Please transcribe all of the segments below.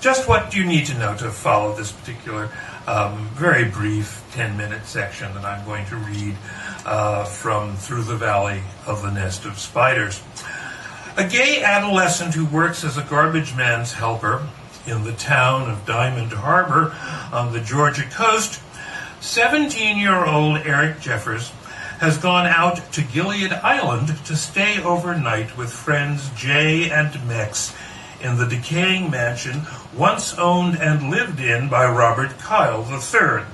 Just what do you need to know to follow this particular very brief 10-minute section that I'm going to read from Through the Valley of the Nest of Spiders. A gay adolescent who works as a garbage man's helper in the town of Diamond Harbor on the Georgia coast, 17-year-old Eric Jeffers has gone out to Gilead Island to stay overnight with friends Jay and Mex in the decaying mansion once owned and lived in by Robert Kyle III,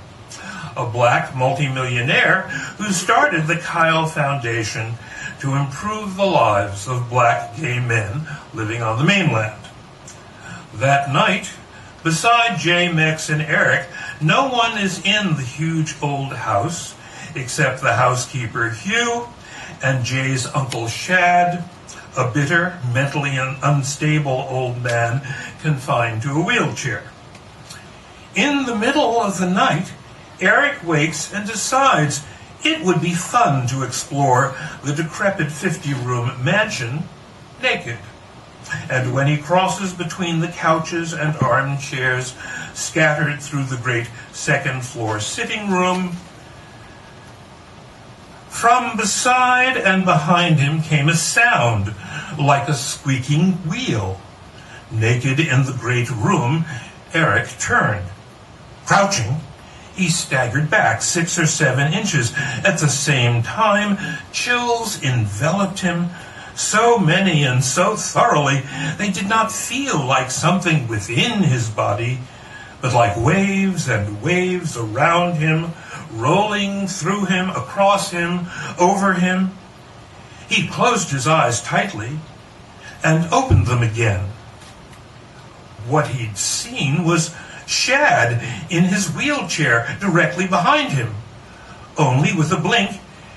a black multimillionaire who started the Kyle Foundation to improve the lives of black gay men living on the mainland. That night, beside Jay, Mex, and Eric, no one is in the huge old house except the housekeeper Hugh and Jay's uncle Shad, a bitter, mentally unstable old man confined to a wheelchair. In the middle of the night, Eric wakes and decides it would be fun to explore the decrepit 50-room mansion naked. And when he crosses between the couches and armchairs scattered through the great second-floor sitting room, from beside and behind him came a sound like a squeaking wheel. Naked in the great room, Eric turned. Crouching, he staggered back 6 or 7 inches. At the same time, chills enveloped him, so many and so thoroughly they did not feel like something within his body, but like waves and waves around him, rolling through him, across him, over him. He closed his eyes tightly and opened them again. What he'd seen was Shad in his wheelchair directly behind him. Only with a blink,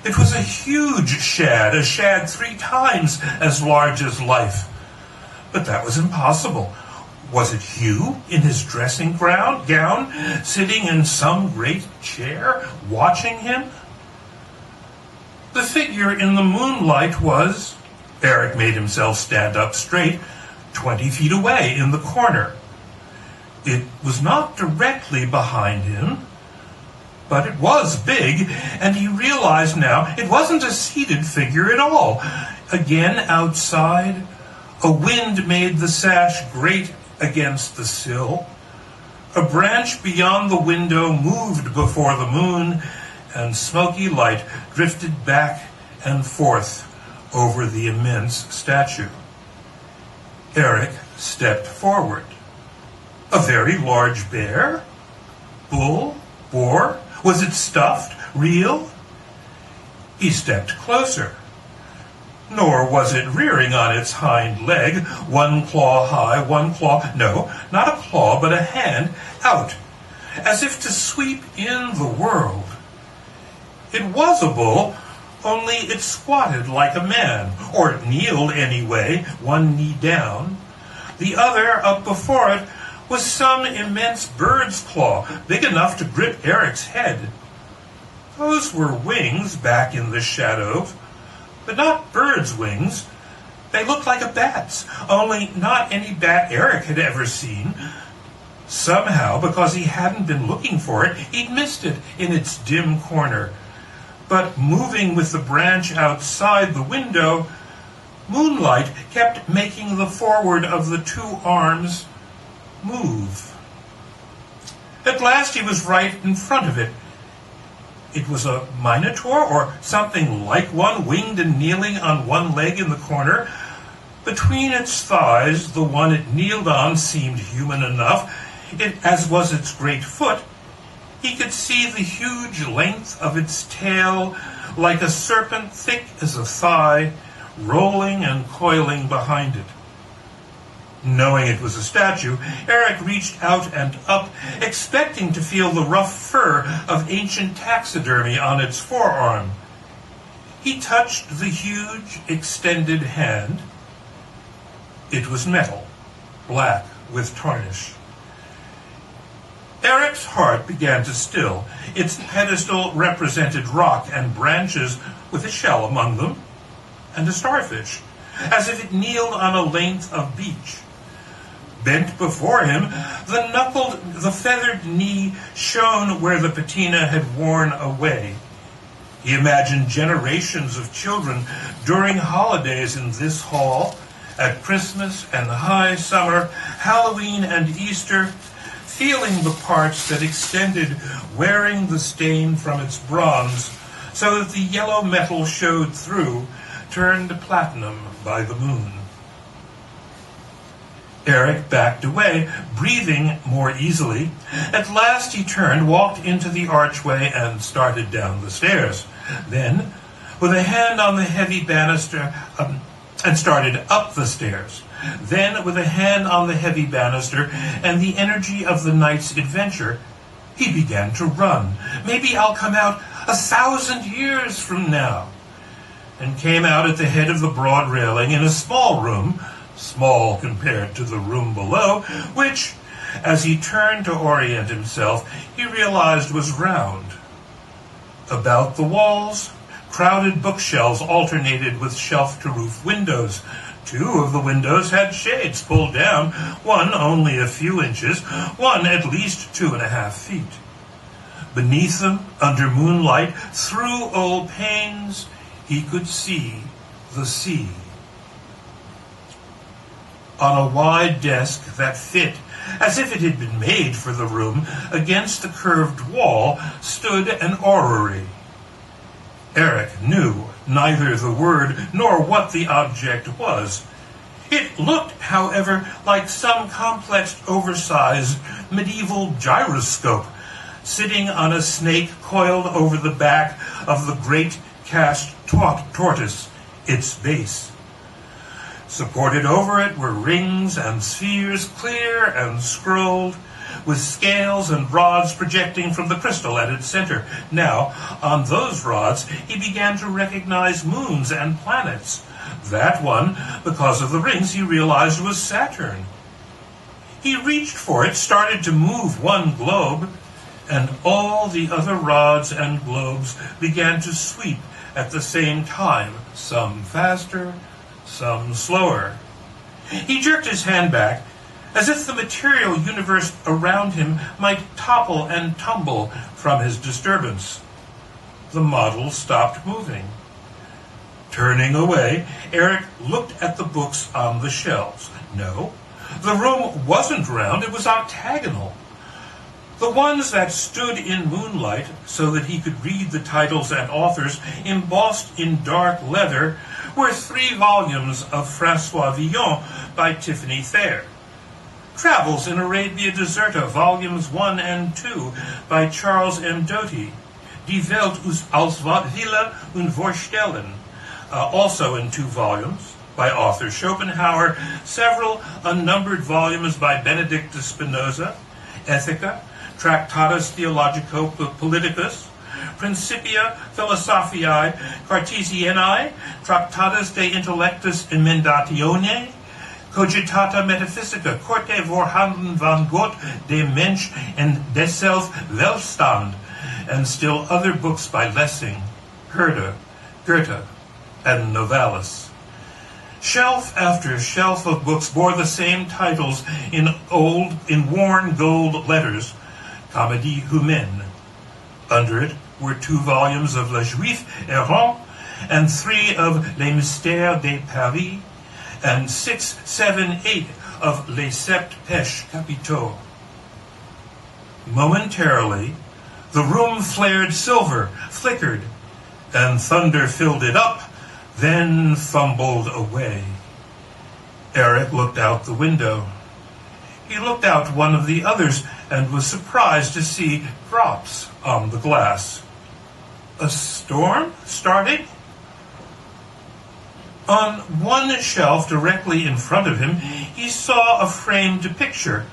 it was a huge Shad, a Shad 3 times as large as life. But that was impossible. Was it Hugh in his dressing gown, sitting in some great chair, watching him? The figure in the moonlight was, Eric made himself stand up straight, 20 feet away in the corner. It was not directly behind him, but it was big, and he realized now it wasn't a seated figure at all. Again outside, a wind made the sash grate against the sill. A branch beyond the window moved before the moon, and smoky light drifted back and forth over the immense statue. Eric stepped forward. A very large bear? Bull? Boar? Was it stuffed? Real? He stepped closer. Nor was it rearing on its hind leg, one claw high, one claw, no, not a claw, but a hand out, as if to sweep in the world. It was a bull, only it squatted like a man, or it kneeled anyway, one knee down. The other, up before it, was some immense bird's claw, big enough to grip Eric's head. Those were wings back in the shadow, but not bird's wings. They looked like a bat's, only not any bat Eric had ever seen. Somehow, because he hadn't been looking for it, he'd missed it in its dim corner. But moving with the branch outside the window, moonlight kept making the forward of the 2 arms move. At last he was right in front of it. It was a minotaur, or something like one, winged and kneeling on one leg in the corner. Between its thighs, the one it kneeled on seemed human enough, as was its great foot. He could see the huge length of its tail, like a serpent thick as a thigh, rolling and coiling behind it. Knowing it was a statue, Eric reached out and up, expecting to feel the rough fur of ancient taxidermy on its forearm. He touched the huge, extended hand. It was metal, black with tarnish. Eric's heart began to still. Its pedestal represented rock and branches with a shell among them, and a starfish, as if it kneeled on a length of beach. Bent before him, the feathered knee shone where the patina had worn away. He imagined generations of children during holidays in this hall, at Christmas and high summer, Halloween and Easter, feeling the parts that extended, wearing the stain from its bronze, so that the yellow metal showed through, turned platinum by the moon. Eric backed away, breathing more easily. At last he turned, walked into the archway, and started down the stairs. Then, with a hand on the heavy banister, and started up the stairs. Then, with a hand on the heavy banister and the energy of the night's adventure, he began to run. Maybe I'll come out 1,000 years from now. And came out at the head of the broad railing in a small room, small compared to the room below, which, as he turned to orient himself, he realized was round. About the walls, crowded bookshelves alternated with shelf-to-roof windows. 2 of the windows had shades pulled down, one only a few inches, one at least 2.5 feet. Beneath them, under moonlight, through old panes, he could see the sea. On a wide desk that fit, as if it had been made for the room, against the curved wall, stood an orrery. Eric knew neither the word nor what the object was. It looked, however, like some complex, oversized medieval gyroscope, sitting on a snake coiled over the back of the great cast tortoise, its base. Supported over it were rings and spheres, clear and scrolled, with scales and rods projecting from the crystal at its center. Now, on those rods, he began to recognize moons and planets. That one, because of the rings, he realized was Saturn. He reached for it, started to move one globe, and all the other rods and globes began to sweep at the same time, some faster, some slower. He jerked his hand back, as if the material universe around him might topple and tumble from his disturbance. The model stopped moving. Turning away, Eric looked at the books on the shelves. No, the room wasn't round, it was octagonal. The ones that stood in moonlight, so that he could read the titles and authors embossed in dark leather, were 3 volumes of François Villon by Tiffany Thayer. Travels in Arabia Deserta, Volumes 1 and 2 by Charles M. Doty. Die Welt aus Wille und Vorstellen, also in 2 volumes, by Arthur Schopenhauer. Several unnumbered volumes by Benedict de Spinoza. Ethica, Tractatus Theologico-Politicus, Principia Philosophiae Cartesianae, Tractatus de Intellectus Emendatione, Cogitata Metaphysica, Korte voorhanden van God, de Mensch en desself Welstand, and still other books by Lessing, Goethe, and Novalis. Shelf after shelf of books bore the same titles in worn gold letters, Comédie Humaine. Under it were 2 volumes of Le Juif Errant, and 3 of Les Mystères de Paris, and 6, 7, 8 of Les Sept Péchés Capitaux. Momentarily, the room flared silver, flickered, and thunder filled it up, then fumbled away. Eric looked out the window. He looked out one of the others and was surprised to see drops on the glass. A storm starting? On one shelf directly in front of him, he saw a framed picture.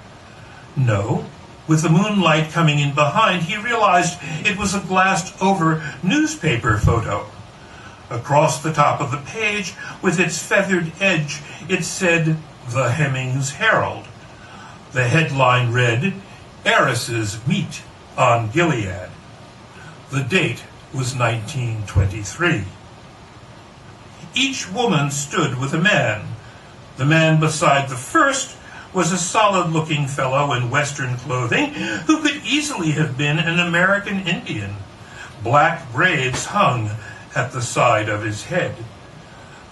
No, with the moonlight coming in behind, he realized it was a glassed-over newspaper photo. Across the top of the page, with its feathered edge, it said, "The Hemmings Herald." The headline read, "Heiresses Meet on Gilead." The date was 1923. Each woman stood with a man. The man beside the first was a solid-looking fellow in Western clothing who could easily have been an American Indian. Black braids hung at the side of his head.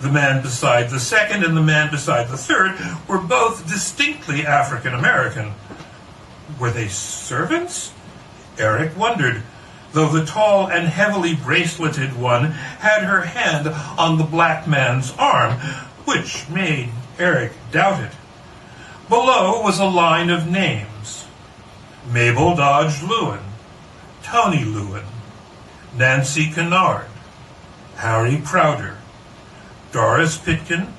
The man beside the second and the man beside the third were both distinctly African American. Were they servants? Eric wondered, though the tall and heavily braceleted one had her hand on the black man's arm, which made Eric doubt it. Below was a line of names: Mabel Dodge Lewin, Tony Lewin, Nancy Kennard, Harry Crowder, Doris Pitkin,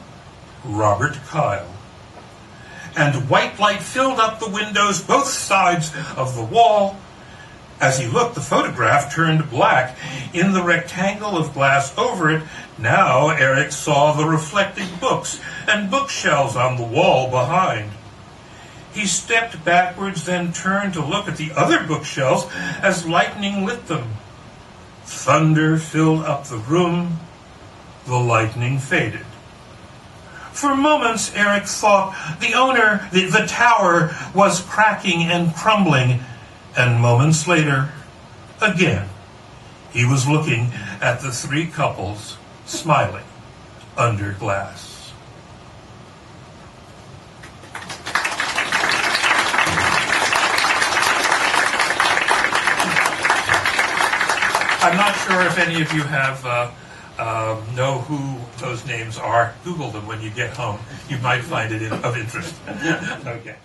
Robert Kyle. And white light filled up the windows both sides of the wall. As he looked, the photograph turned black. In the rectangle of glass over it, now Eric saw the reflecting books and bookshelves on the wall behind. He stepped backwards, then turned to look at the other bookshelves as lightning lit them. Thunder filled up the room. The lightning faded. For moments, Eric thought the tower was cracking and crumbling, and moments later, again, he was looking at the three couples smiling under glass. I'm not sure if any of you have know who those names are. Google them when you get home. You might find it of interest. Okay.